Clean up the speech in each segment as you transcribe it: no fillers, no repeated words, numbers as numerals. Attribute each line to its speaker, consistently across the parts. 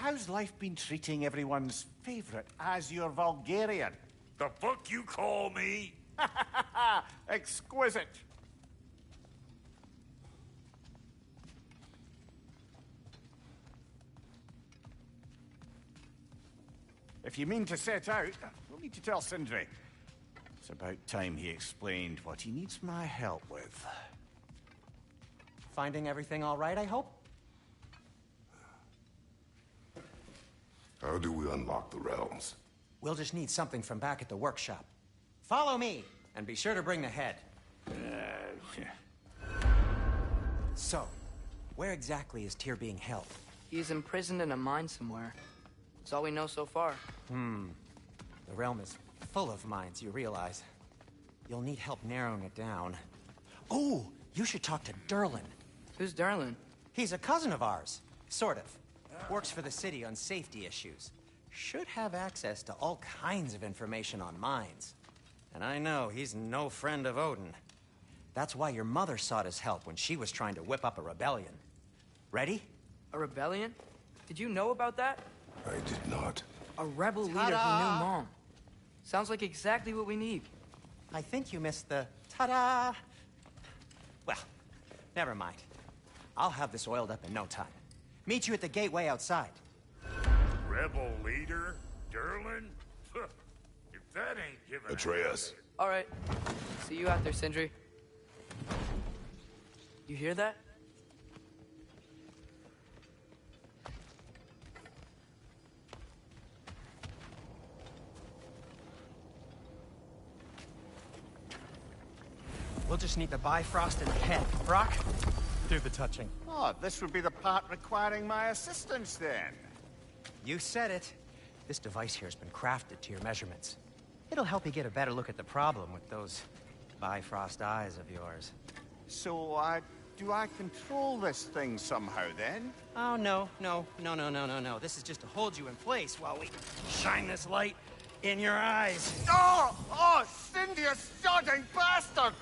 Speaker 1: how's life been treating everyone's favorite Azure Vulgarian?
Speaker 2: The fuck you call me?
Speaker 1: Exquisite. If you mean to set out, we'll need to tell Sindri. It's about time he explained what he needs my help with.
Speaker 3: Finding everything all right, I hope?
Speaker 4: How do we unlock the realms?
Speaker 3: We'll just need something from back at the workshop. Follow me, and be sure to bring the head. So, where exactly is Tyr being held?
Speaker 5: He's imprisoned in a mine somewhere. That's all we know so far.
Speaker 3: The realm is full of mines, you realize. You'll need help narrowing it down. Oh, you should talk to Durlin.
Speaker 5: Who's Darlin?
Speaker 3: He's a cousin of ours, sort of. Works for the city on safety issues. Should have access to all kinds of information on mines. And I know he's no friend of Odin. That's why your mother sought his help when she was trying to whip up a rebellion. Ready?
Speaker 5: A rebellion? Did you know about that?
Speaker 4: I did not.
Speaker 5: A rebel leader who knew Mom. Sounds like exactly what we need.
Speaker 3: I think you missed the ta-da. Well, never mind. I'll have this oiled up in no time. Meet you at the gateway outside.
Speaker 2: Rebel leader? Derlin? If that ain't giving
Speaker 4: Atreus.
Speaker 5: All right. See you out there, Sindri. You hear that?
Speaker 3: We'll just need the Bifrost in the head. Brock, do the touching.
Speaker 1: Oh, this would be the part requiring my assistance then.
Speaker 3: You said it. This device here has been crafted to your measurements. It'll help you get a better look at the problem with those Bifrost eyes of yours.
Speaker 1: So, do I control this thing somehow then?
Speaker 3: Oh, no. This is just to hold you in place while we shine this light in your eyes.
Speaker 1: Oh, Cindy, you sodding bastard!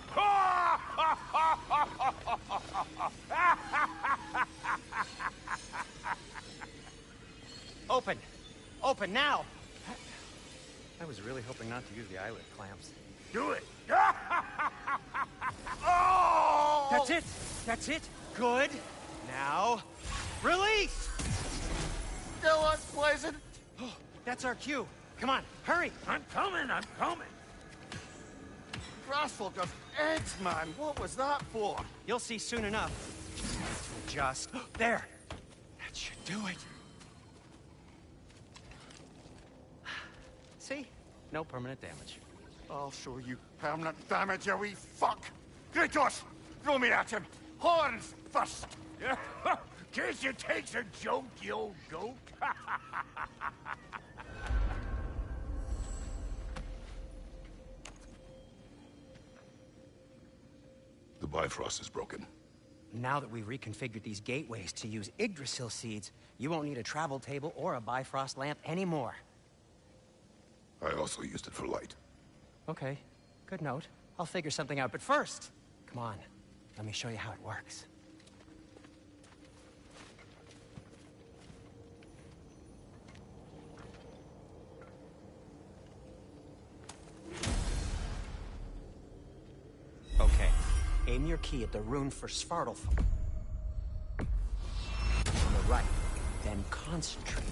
Speaker 3: Open now! I was really hoping not to use the eyelid clamps.
Speaker 2: Do it!
Speaker 1: Oh!
Speaker 3: That's it! Good! Now, release!
Speaker 1: Still unpleasant.
Speaker 3: Oh, that's our cue. Come on, hurry!
Speaker 2: I'm coming!
Speaker 1: Grassful does eggs, man. What was that for?
Speaker 3: You'll see soon enough. Just there. That should do it. See? No permanent damage.
Speaker 1: I'll show you permanent damage, you wee fuck! Kratos! Throw me at him! Horns first!
Speaker 2: Case you takes a joke, you old goat.
Speaker 4: The Bifrost is broken.
Speaker 3: Now that we've reconfigured these gateways to use Yggdrasil seeds, you won't need a travel table or a Bifrost lamp anymore.
Speaker 4: I also used it for light.
Speaker 3: Okay, good note. I'll figure something out, but first, come on, let me show you how it works. Okay, aim your key at the rune for Svartalfheim. On the right, then concentrate.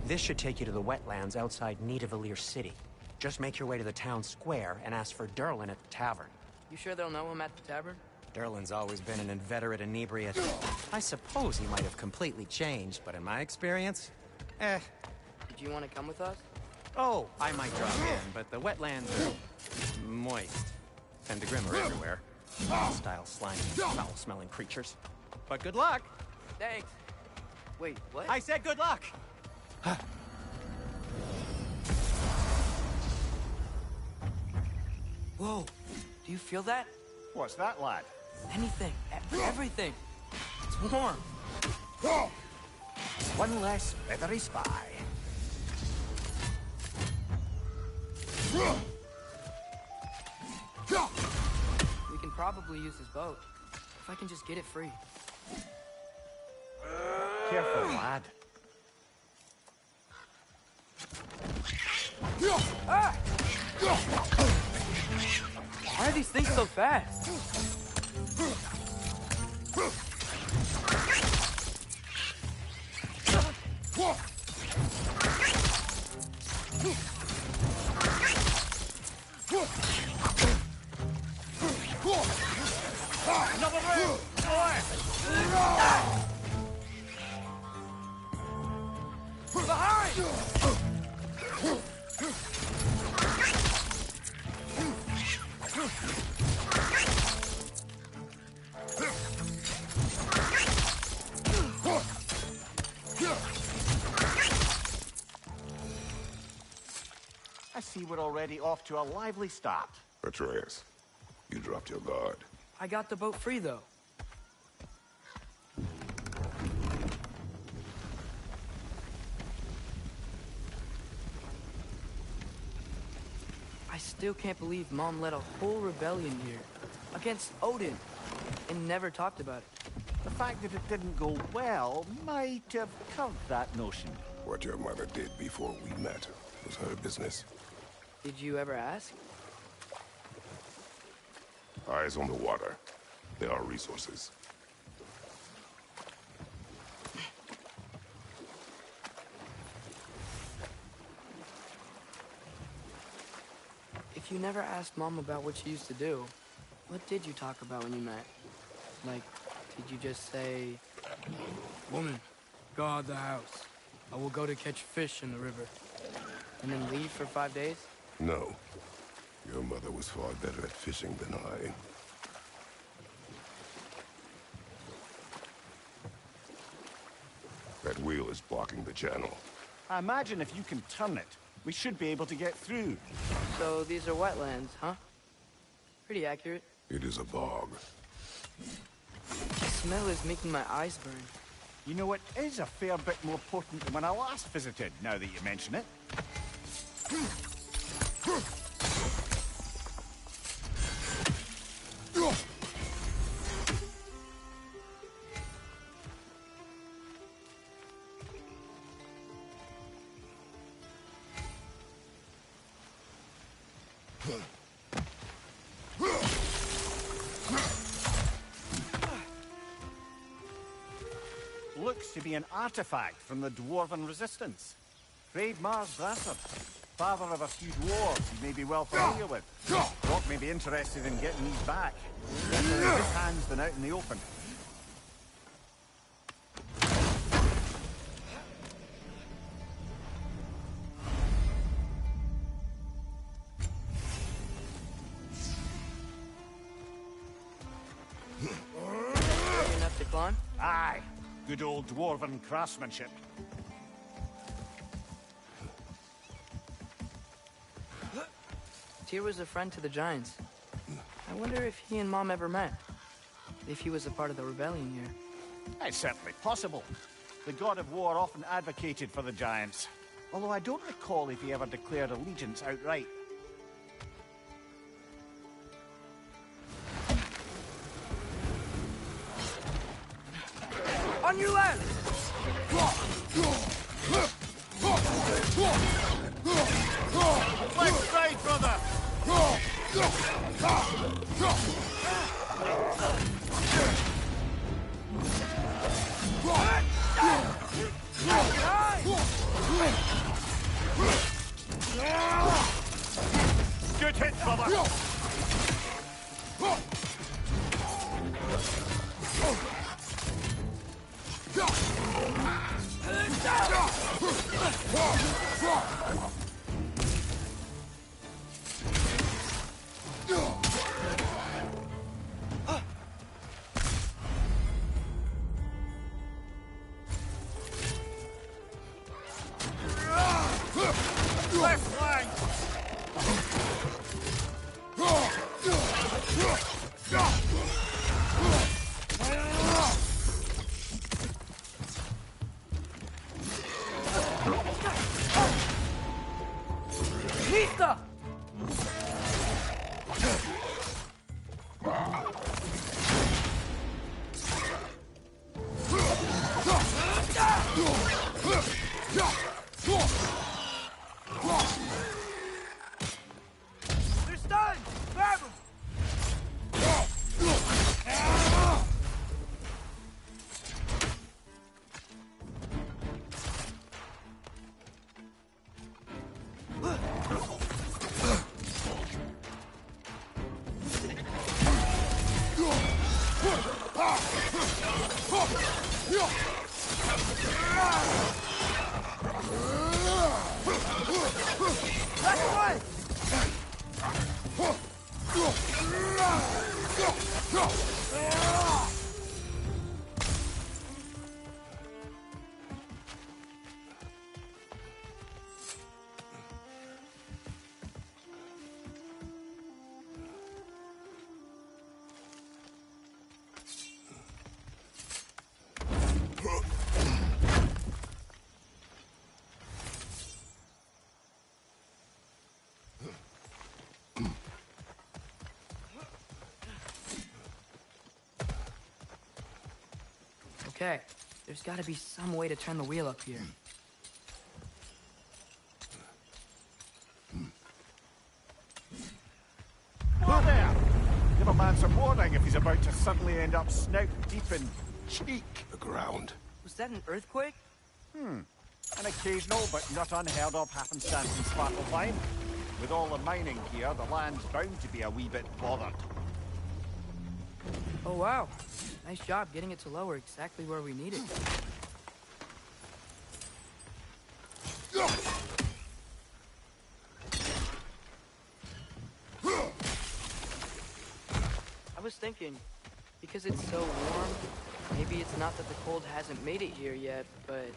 Speaker 3: This should take you to the wetlands outside Nidavellir City. Just make your way to the town square and ask for Durlin at the tavern.
Speaker 5: You sure they'll know him at the tavern?
Speaker 3: Durlin's always been an inveterate inebriate. I suppose he might have completely changed, but in my experience,
Speaker 5: Did you want to come with us?
Speaker 3: Oh, I might drop in, but the wetlands are moist. And the Grim are everywhere. Hostile, slimy, foul-smelling creatures. But good luck!
Speaker 5: Thanks. Wait, what?
Speaker 3: I said good luck!
Speaker 5: Whoa, do you feel that?
Speaker 1: What's that, lad?
Speaker 5: Anything, everything. It's warm.
Speaker 1: One less feathery spy.
Speaker 5: We can probably use his boat. If I can just get it free.
Speaker 1: Careful, lad.
Speaker 5: Why are these things so fast?
Speaker 1: Another round! Boy!
Speaker 5: Behind!
Speaker 1: I see we're already off to a lively start.
Speaker 4: Atreus, you dropped your guard.
Speaker 5: I got the boat free, though. I still can't believe Mom led a whole rebellion here against Odin and never talked about it.
Speaker 1: The fact that it didn't go well might have curbed that notion.
Speaker 4: What your mother did before we met was her business.
Speaker 5: Did you ever ask?
Speaker 4: Eyes on the water. There are resources.
Speaker 5: If you never asked Mom about what she used to do, what did you talk about when you met? Like, did you just say, "Woman, go out of the house. I will go to catch fish in the river," and then leave for 5 days?
Speaker 4: No. Your mother was far better at fishing than I. That wheel is blocking the channel.
Speaker 1: I imagine if you can turn it, we should be able to get through.
Speaker 5: So these are wetlands, huh? Pretty accurate.
Speaker 4: It is a bog.
Speaker 5: The smell is making my eyes burn.
Speaker 1: You know, it is a fair bit more potent than when I last visited, now that you mention it. Looks to be an artifact from the Dwarven Resistance. Mars Brasser, father of a few dwarves you may be well familiar with. Rock may be interested in getting these back. Better in his hands than out in the open.
Speaker 5: Ready enough to climb?
Speaker 1: Aye, good old Dwarven craftsmanship.
Speaker 5: Tyr was a friend to the Giants. I wonder if he and Mom ever met. If he was a part of the rebellion here.
Speaker 1: It's certainly possible. The god of war often advocated for the Giants. Although I don't recall if he ever declared allegiance outright.
Speaker 5: On your left!
Speaker 1: Left side, brother! Good hit, brother! Left flank!
Speaker 5: Nista! Okay, there's gotta be some way to turn the wheel up here.
Speaker 1: Whoa there! Give a man some warning if he's about to suddenly end up snout deep in cheek.
Speaker 4: The ground.
Speaker 5: Was that an earthquake?
Speaker 1: An occasional but not unheard of happenstance in Svartalfheim. With all the mining here, the land's bound to be a wee bit bothered.
Speaker 5: Oh wow, nice job getting it to lower exactly where we need it. I was thinking, because it's so warm, maybe it's not that the cold hasn't made it here yet, but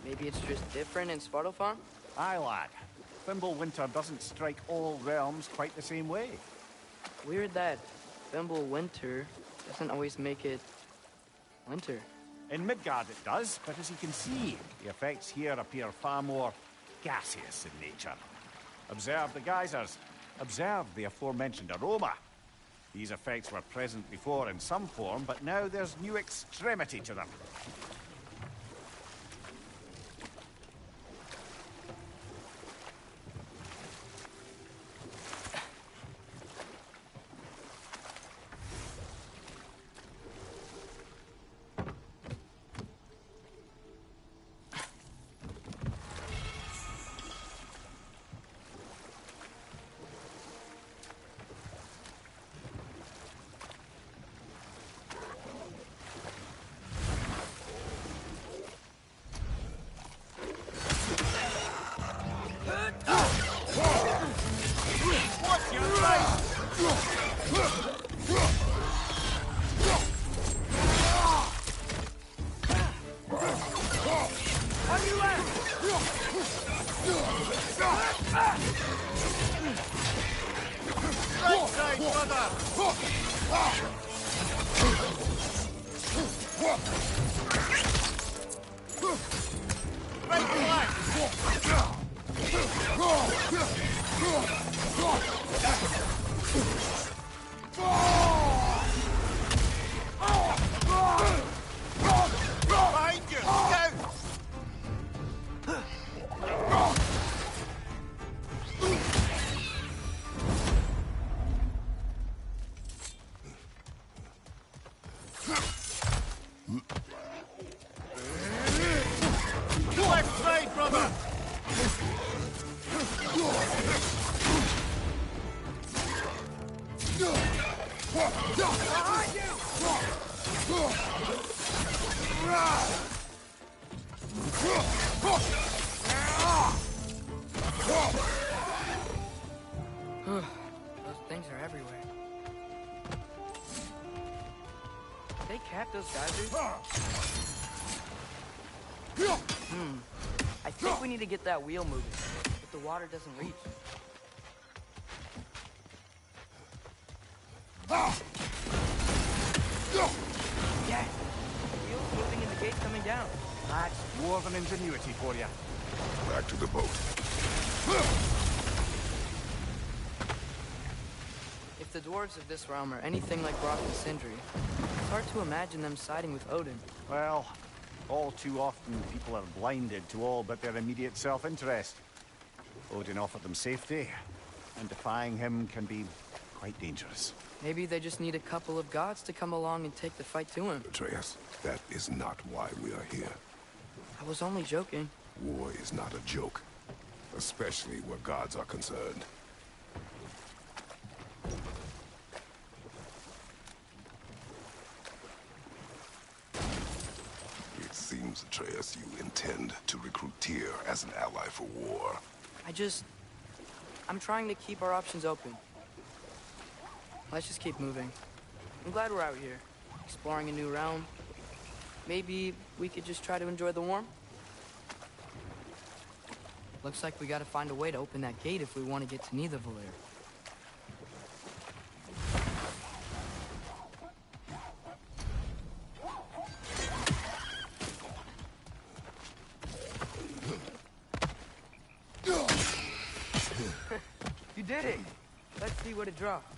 Speaker 5: maybe it's just different in Svartalfheim?
Speaker 1: Aye, lad. Winter doesn't strike all realms quite the same way.
Speaker 5: Weird that Winter doesn't always make it winter.
Speaker 1: In Midgard it does, but as you can see, the effects here appear far more gaseous in nature. Observe the geysers. Observe the aforementioned aroma. These effects were present before in some form, but now there's new extremity to them.
Speaker 5: Those things are everywhere. They cap those geysers? I think we need to get that wheel moving, but the water doesn't reach. Yeah, the wheel's moving and the gate's coming down.
Speaker 1: That's dwarven ingenuity for you.
Speaker 4: Back to the boat.
Speaker 5: If the dwarves of this realm are anything like Brock and Sindri, it's hard to imagine them siding with Odin.
Speaker 1: Well, all too often people are blinded to all but their immediate self-interest. Odin offered them safety, and defying him can be quite dangerous.
Speaker 5: Maybe they just need a couple of gods to come along and take the fight to him.
Speaker 4: Atreus, that is not why we are here.
Speaker 5: I was only joking.
Speaker 4: War is not a joke, especially where gods are concerned. It seems, Atreus, you intend to recruit Tyr as an ally for war.
Speaker 5: I'm trying to keep our options open. Let's just keep moving. I'm glad we're out here, exploring a new realm. Maybe we could just try to enjoy the warmth? Looks like we gotta find a way to open that gate if we want to get to Nidavellir. You did it! Let's see what it dropped.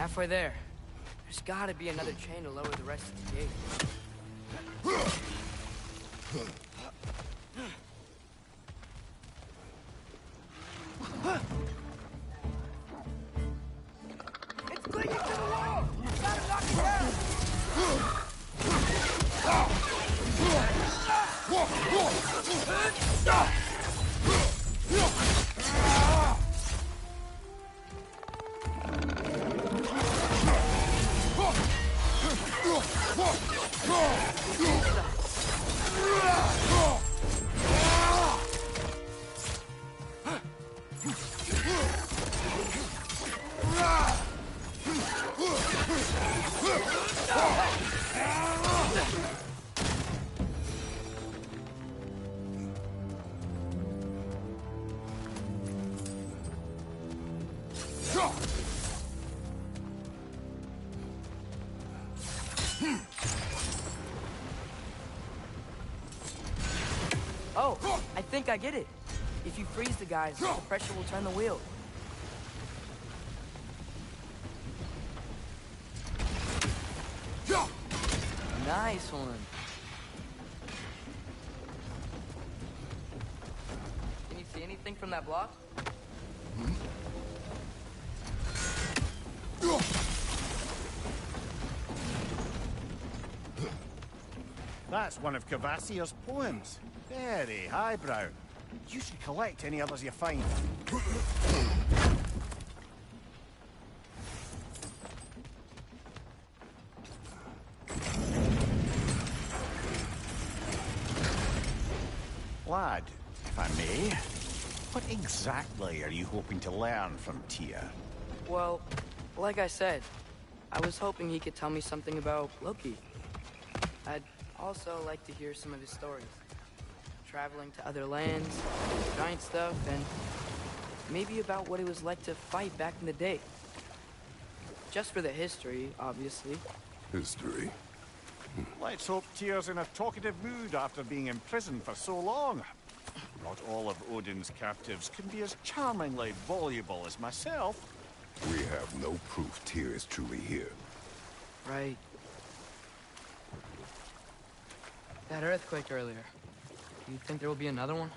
Speaker 5: Halfway there. There's gotta be another chain to lower the rest of the gate.
Speaker 2: It's clinging to the wall! You gotta knock it down!
Speaker 5: Oh, I think I get it. If you freeze the guys, the pressure will turn the wheel. Nice one. Can you see anything from that block?
Speaker 1: That's one of Cavassier's poems. Very highbrow. You should collect any others you find. Lad, if I may, what exactly are you hoping to learn from Tyr?
Speaker 5: Well, like I said, I was hoping he could tell me something about Loki. I'd also like to hear some of his stories. Traveling to other lands, giant stuff, and maybe about what it was like to fight back in the day. Just for the history, obviously.
Speaker 4: History.
Speaker 1: Let's hope Tyr's in a talkative mood after being imprisoned for so long. Not all of Odin's captives can be as charmingly voluble as myself.
Speaker 4: We have no proof Tyr is truly here.
Speaker 5: Right. That earthquake earlier. Do you think there will be another one?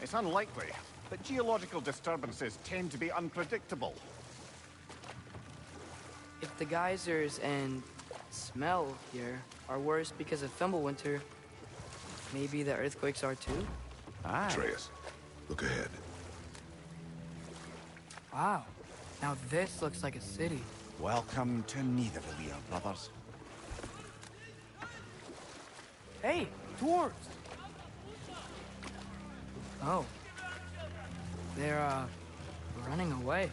Speaker 1: It's unlikely, but geological disturbances tend to be unpredictable.
Speaker 5: If the geysers and smell here are worse because of Fimbulwinter, maybe the earthquakes are too?
Speaker 1: Aye.
Speaker 4: Atreus, look ahead.
Speaker 5: Wow. Now this looks like a city.
Speaker 1: Welcome to Nidavellir, brothers.
Speaker 5: Hey, dwarves! Oh. They're, running away.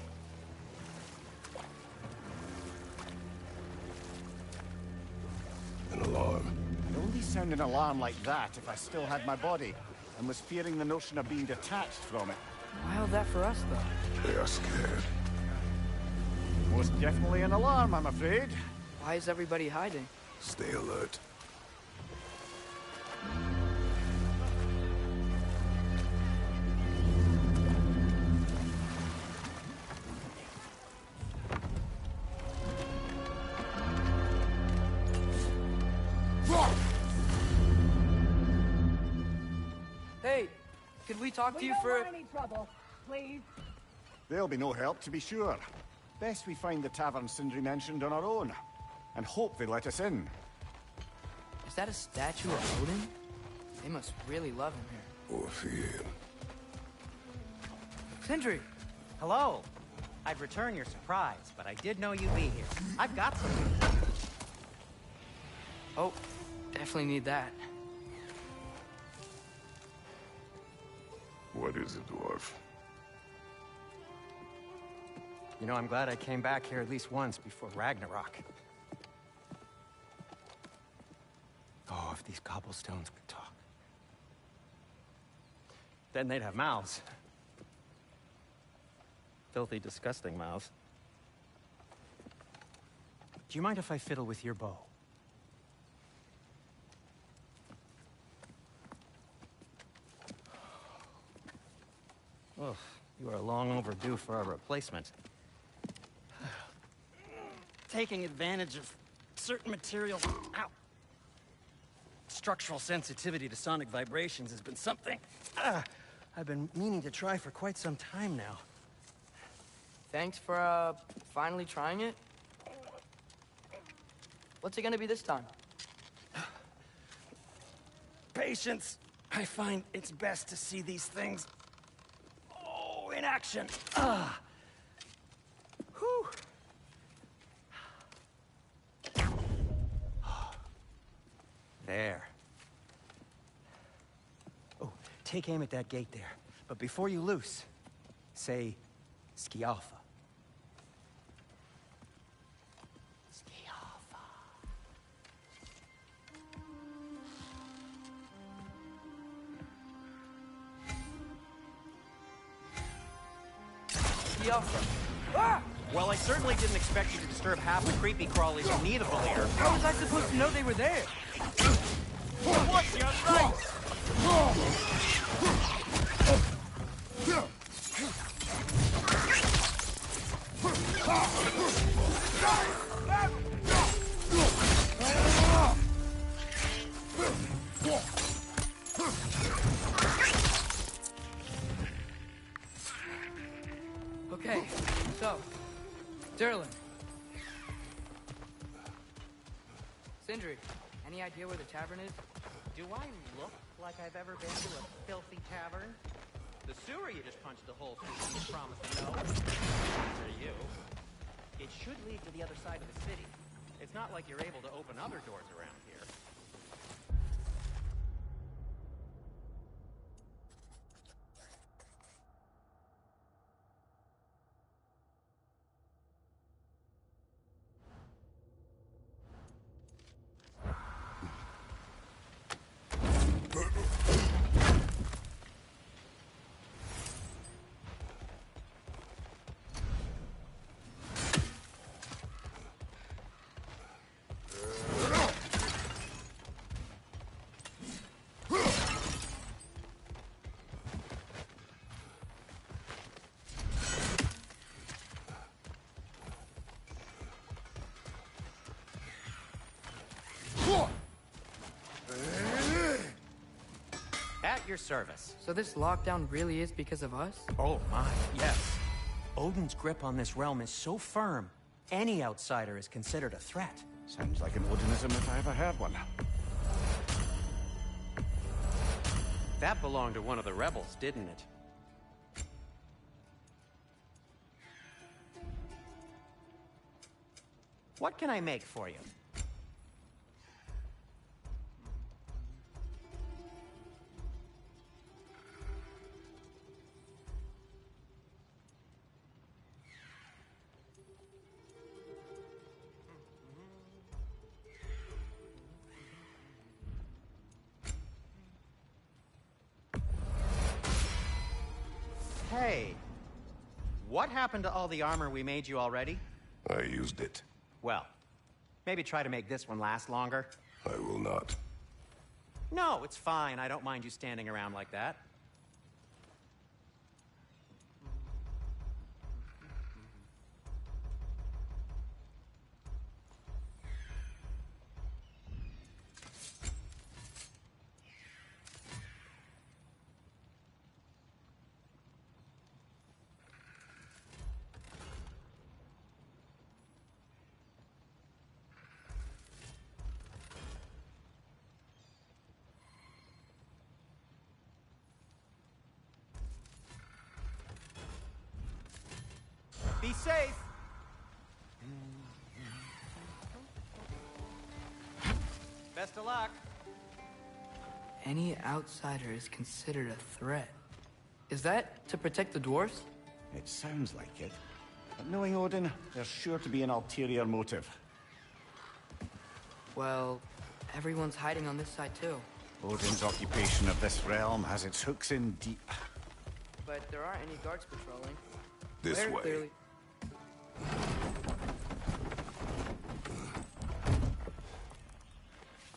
Speaker 4: An alarm.
Speaker 1: I'd only sound an alarm like that if I still had my body, and was fearing the notion of being detached from it.
Speaker 5: Wild that for us, though.
Speaker 4: They are scared.
Speaker 1: Most definitely an alarm, I'm afraid.
Speaker 5: Why is everybody hiding?
Speaker 4: Stay alert.
Speaker 5: Hey, could we talk to
Speaker 6: We
Speaker 5: you
Speaker 6: don't
Speaker 5: for...
Speaker 6: want any trouble, please.
Speaker 1: There'll be no help, to be sure. Best we find the tavern Sindri mentioned on our own, and hope they let us in.
Speaker 5: Is that a statue of Odin? They must really love him here.
Speaker 4: Or fear.
Speaker 5: Sindri!
Speaker 3: Hello. I'd return your surprise, but I did know you'd be here. I've got something.
Speaker 5: Oh, definitely need that.
Speaker 4: What is it, dwarf?
Speaker 3: You know, I'm glad I came back here at least once before Ragnarok. Oh, if these cobblestones could talk. Then they'd have mouths. Filthy, disgusting mouths. Do you mind if I fiddle with your bow? Oh, you are long overdue for a replacement. taking advantage of certain materials. Ow. Structural sensitivity to sonic vibrations has been something I've been meaning to try for quite some time now.
Speaker 5: Thanks for, finally trying it. What's it gonna be this time?
Speaker 3: Patience. I find it's best to see these things, in action. Whew. There. Oh, take aim at that gate there. But before you loose, say, Skialfa. Skialfa.
Speaker 5: Skialfa. Ah!
Speaker 3: Well, I certainly didn't expect you to disturb half the creepy crawlies who need a lair.
Speaker 5: How was I supposed to know they were there?
Speaker 3: What's your right?
Speaker 5: Okay, so, Derlin. Sindri, any idea where the tavern is?
Speaker 3: Do I look like I've ever been to a filthy tavern? The sewer you just punched a hole through you promised to know. For you. It should lead to the other side of the city. It's not like you're able to open other doors around here. At your service.
Speaker 5: So this lockdown really is because of us?
Speaker 3: Oh my, yes. Odin's grip on this realm is so firm, any outsider is considered a threat.
Speaker 1: Sounds like an Odinism if I ever heard one.
Speaker 3: That belonged to one of the rebels, didn't it? What can I make for you? Hey, what happened to all the armor we made you already?
Speaker 4: I used it.
Speaker 3: Well, maybe try to make this one last longer.
Speaker 4: I will not.
Speaker 3: No, it's fine. I don't mind you standing around like that. Be safe. Best of luck.
Speaker 5: Any outsider is considered a threat. Is that to protect the dwarves?
Speaker 1: It sounds like it. But knowing Odin, there's sure to be an ulterior motive.
Speaker 5: Well, everyone's hiding on this side too.
Speaker 1: Odin's occupation of this realm has its hooks in deep.
Speaker 5: But there aren't any guards patrolling.
Speaker 4: This
Speaker 5: Very
Speaker 4: way.
Speaker 5: clearly.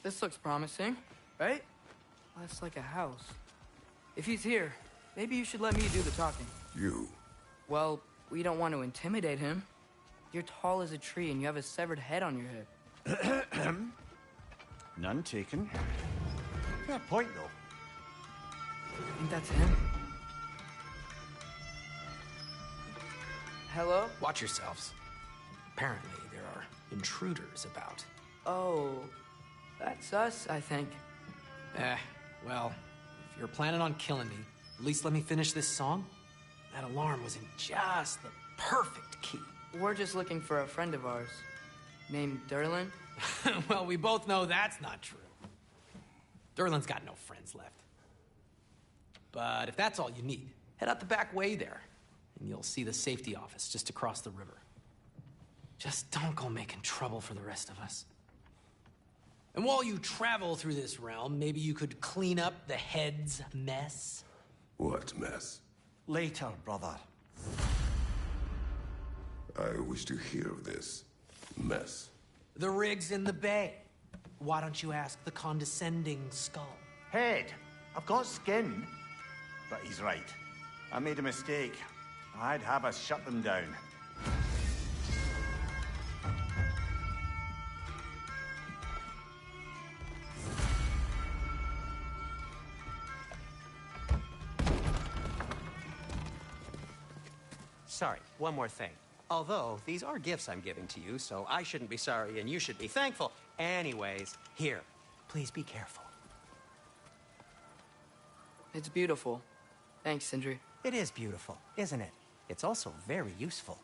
Speaker 5: This looks promising, right? That's like a house. If he's here, maybe you should let me do the talking.
Speaker 4: You.
Speaker 5: Well, we don't want to intimidate him. You're tall as a tree and you have a severed head on your head.
Speaker 1: None taken. Fair point, though.
Speaker 5: I think that's him. Hello?
Speaker 6: Watch yourselves. Apparently, there are intruders about.
Speaker 5: Oh, that's us, I think.
Speaker 6: Well, if you're planning on killing me, at least let me finish this song. That alarm was in just the perfect key.
Speaker 5: We're just looking for a friend of ours, named Derlin.
Speaker 6: Well, we both know that's not true. Derlin's got no friends left. But if that's all you need, head out the back way there, and you'll see the safety office just across the river. Just don't go making trouble for the rest of us. And while you travel through this realm, maybe you could clean up the head's mess?
Speaker 4: What mess?
Speaker 1: Later, brother.
Speaker 4: I wish to hear of this mess.
Speaker 6: The rig's in the bay. Why don't you ask the condescending skull?
Speaker 1: Head. I've got skin. But he's right. I made a mistake. I'd have us shut them down.
Speaker 3: Sorry, one more thing. Although, these are gifts I'm giving to you, so I shouldn't be sorry and you should be thankful. Anyways, here, please be careful.
Speaker 5: It's beautiful. Thanks, Sindri.
Speaker 3: It is beautiful, isn't it? It's also very useful.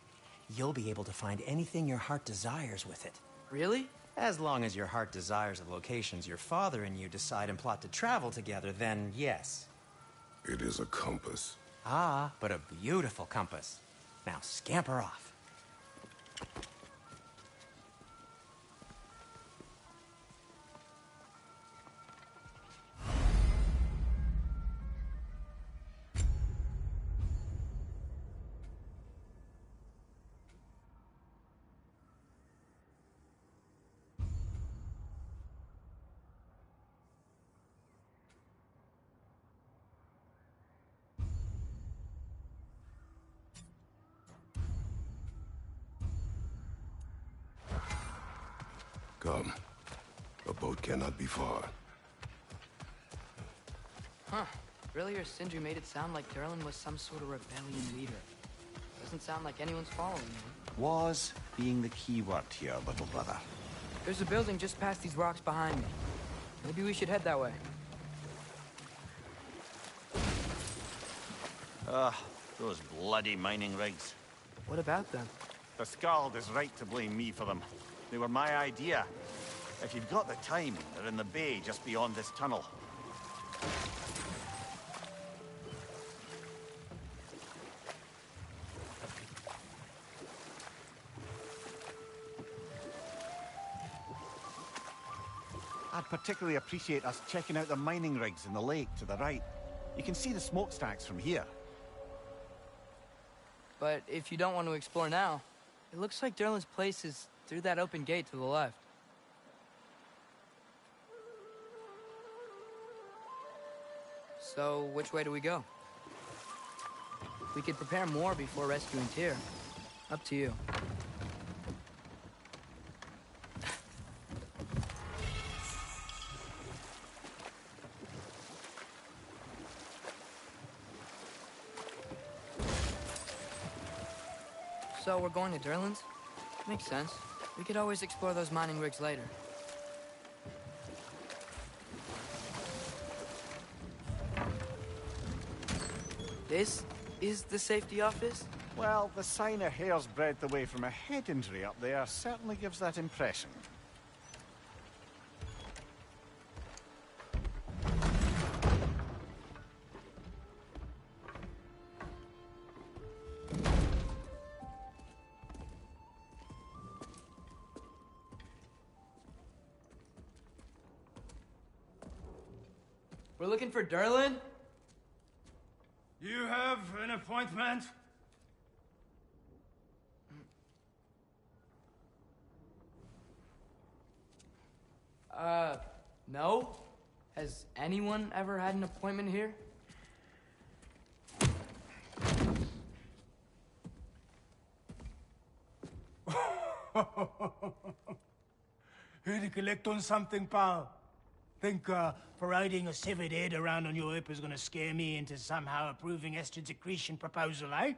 Speaker 3: You'll be able to find anything your heart desires with it.
Speaker 5: Really?
Speaker 3: As long as your heart desires the locations your father and you decide and plot to travel together, then yes.
Speaker 4: It is a compass.
Speaker 3: Ah, but a beautiful compass. Now scamper off.
Speaker 4: Come. A boat cannot be far.
Speaker 5: Huh. Earlier, Sindri made it sound like Derlin was some sort of rebellion leader. Doesn't sound like anyone's following him.
Speaker 1: Was being the key word here, little brother.
Speaker 5: There's a building just past these rocks behind me. Maybe we should head that way.
Speaker 1: Those bloody mining rigs.
Speaker 5: What about them?
Speaker 1: The Skald is right to blame me for them. They were my idea. If you've got the time, they're in the bay just beyond this tunnel. I'd particularly appreciate us checking out the mining rigs in the lake to the right. You can see the smokestacks from here.
Speaker 5: But if you don't want to explore now, it looks like Derlin's place is through that open gate to the left. So, which way do we go? We could prepare more before rescuing Tyr. Up to you. So, we're going to Derlin's? Makes sense. We could always explore those mining rigs later. This is the safety office?
Speaker 1: Well, the sign a hair's breadth away from a head injury up there certainly gives that impression.
Speaker 5: We're looking for Derlin?
Speaker 2: You have an appointment?
Speaker 5: No. Has anyone ever had an appointment here?
Speaker 7: Here to collect on something, pal? Think parading a severed head around on your hip is gonna scare me into somehow approving Estrid's accretion proposal, eh?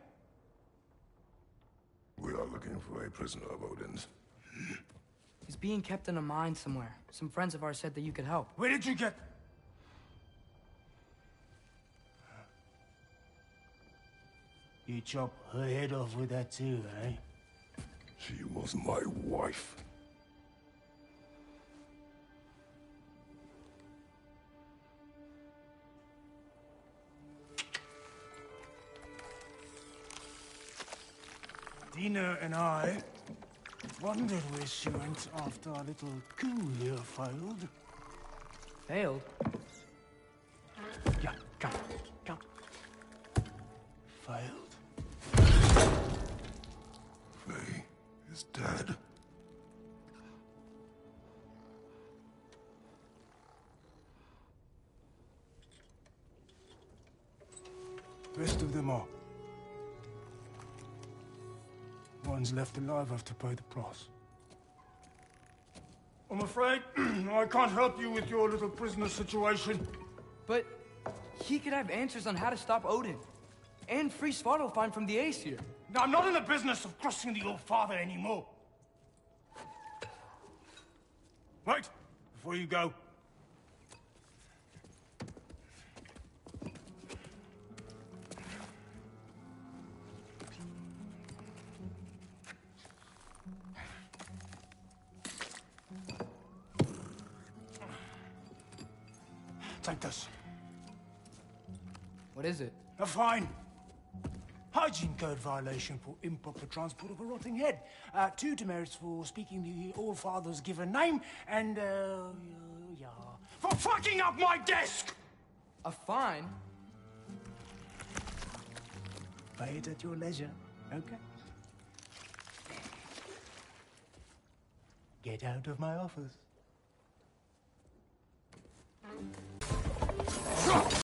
Speaker 4: We are looking for a prisoner of Odin's.
Speaker 5: He's being kept in a mine somewhere. Some friends of ours said that you could help.
Speaker 7: Where did you get... You chop her head off with that too, eh?
Speaker 4: She was my wife.
Speaker 7: Dina and I wondered where she went after our little coup here failed.
Speaker 5: Failed?
Speaker 7: Yeah, come, come. Failed.
Speaker 4: Faye is dead.
Speaker 7: Rest of them are. Ones left alive have to pay the price. I'm afraid I can't help you with your little prisoner situation.
Speaker 5: But he could have answers on how to stop Odin. And free Svartalfheim from the Aesir.
Speaker 7: Now, I'm not in the business of crossing the old father anymore. Right, before you go. Take this.
Speaker 5: What is it?
Speaker 7: A fine. Hygiene code violation for improper transport of a rotting head. 2 demerits for speaking the All-Father's given name, and, yeah, for fucking up my desk!
Speaker 5: A fine?
Speaker 7: Pay it at your leisure, okay? Get out of my office.